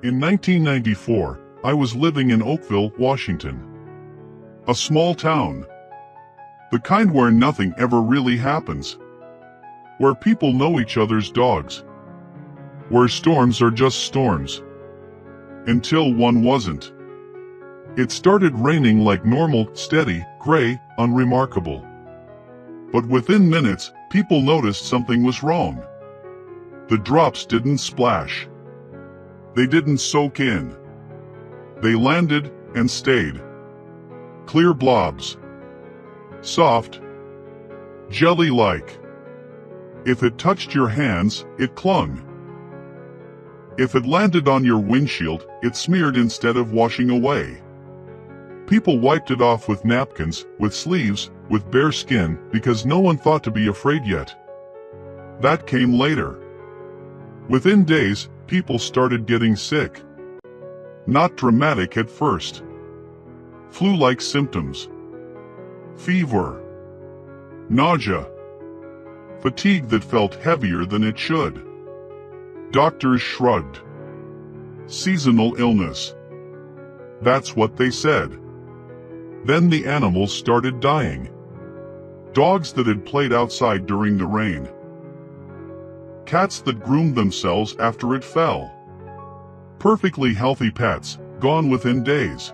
In 1994, I was living in Oakville, Washington. A small town. The kind where nothing ever really happens. Where people know each other's dogs. Where storms are just storms. Until one wasn't. It started raining like normal, steady, gray, unremarkable. But within minutes, people noticed something was wrong. The drops didn't splash. They didn't soak in. They landed and stayed. Clear blobs. Soft. Jelly-like. If it touched your hands, it clung. If it landed on your windshield, it smeared instead of washing away. People wiped it off with napkins, with sleeves, with bare skin, because no one thought to be afraid yet. That came later. Within days, people started getting sick. Not dramatic at first. Flu-like symptoms. Fever. Nausea. Fatigue that felt heavier than it should. Doctors shrugged. Seasonal illness. That's what they said. Then the animals started dying. Dogs that had played outside during the rain. Cats that groomed themselves after it fell. Perfectly healthy pets, gone within days.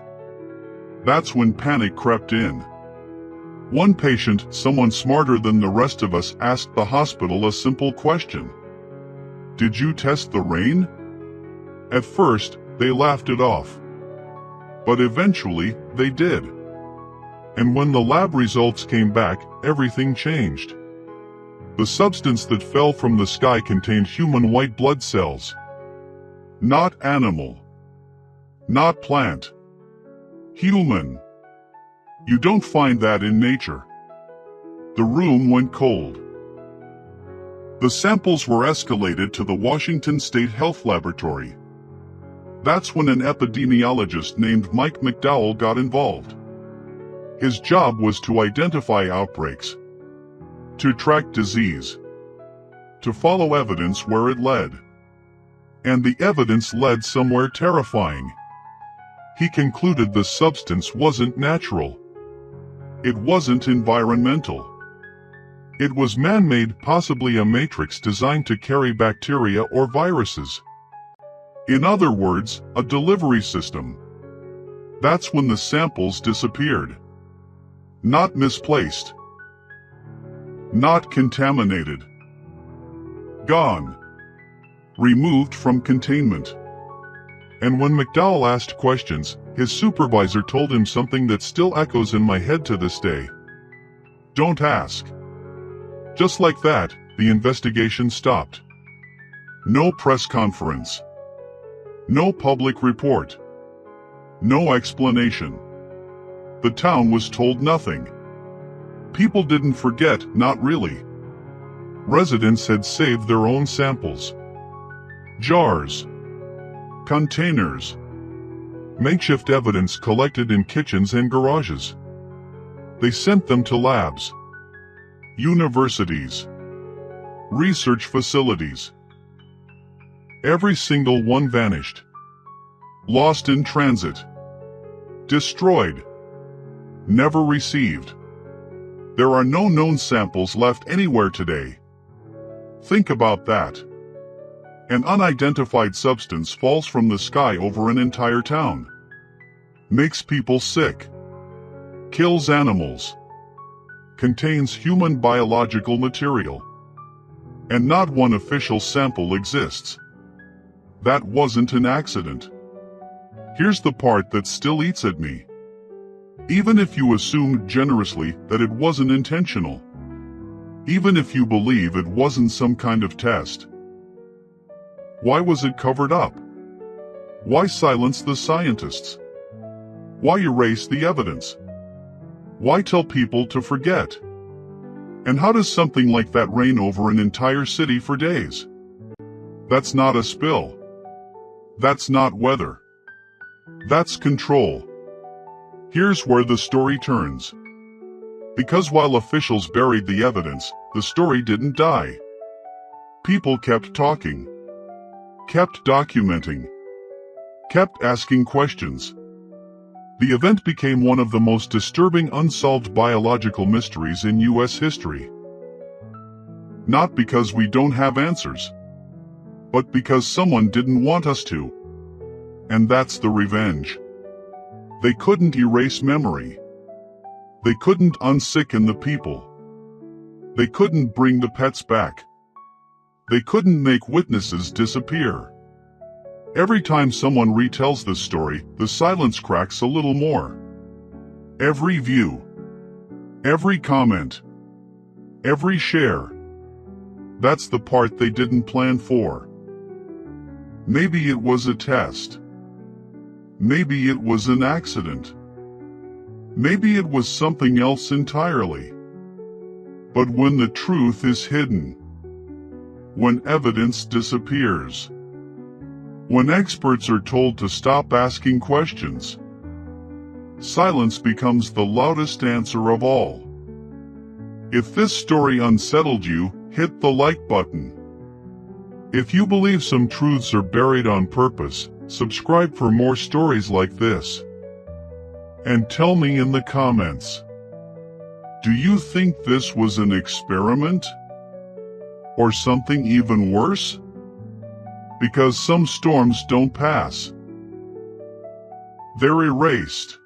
That's when panic crept in. One patient, someone smarter than the rest of us, asked the hospital a simple question. "Did you test the rain?" At first, they laughed it off. But eventually, they did. And when the lab results came back, everything changed. The substance that fell from the sky contained human white blood cells. Not animal. Not plant. Human. You don't find that in nature. The room went cold. The samples were escalated to the Washington State Health Laboratory. That's when an epidemiologist named Mike McDowell got involved. His job was to identify outbreaks, to track disease, to follow evidence where it led. And the evidence led somewhere terrifying. He concluded the substance wasn't natural. It wasn't environmental. It was man-made, possibly a matrix designed to carry bacteria or viruses. In other words, a delivery system. That's when the samples disappeared. Not misplaced. Not contaminated. Gone. Removed from containment. And when McDowell asked questions, his supervisor told him something that still echoes in my head to this day. Don't ask. Just like that, the investigation stopped. No press conference. No public report. No explanation. The town was told nothing. People didn't forget, not really. Residents had saved their own samples. Jars. Containers. Makeshift evidence collected in kitchens and garages. They sent them to labs. Universities. Research facilities. Every single one vanished. Lost in transit. Destroyed. Never received. There are no known samples left anywhere today. Think about that. An unidentified substance falls from the sky over an entire town. Makes people sick. Kills animals. Contains human biological material. And not one official sample exists. That wasn't an accident. Here's the part that still eats at me. Even if you assume generously that it wasn't intentional. Even if you believe it wasn't some kind of test. Why was it covered up? Why silence the scientists? Why erase the evidence? Why tell people to forget? And how does something like that rain over an entire city for days? That's not a spill. That's not weather. That's control. Here's where the story turns. Because while officials buried the evidence, the story didn't die. People kept talking. Kept documenting. kept asking questions. The event became one of the most disturbing unsolved biological mysteries in U.S. history. Not because we don't have answers, but because someone didn't want us to. And that's the revenge. They couldn't erase memory. They couldn't unsicken the people. They couldn't bring the pets back. They couldn't make witnesses disappear. Every time someone retells this story, the silence cracks a little more. Every view, every comment, every share. That's the part they didn't plan for. Maybe it was a test. Maybe it was an accident. Maybe it was something else entirely. But when the truth is hidden, when evidence disappears, when experts are told to stop asking questions, silence becomes the loudest answer of all. If this story unsettled you, hit the like button. If you believe some truths are buried on purpose, subscribe for more stories like this. And tell me in the comments, do you think this was an experiment? Or something even worse? Because some storms don't pass. They're erased.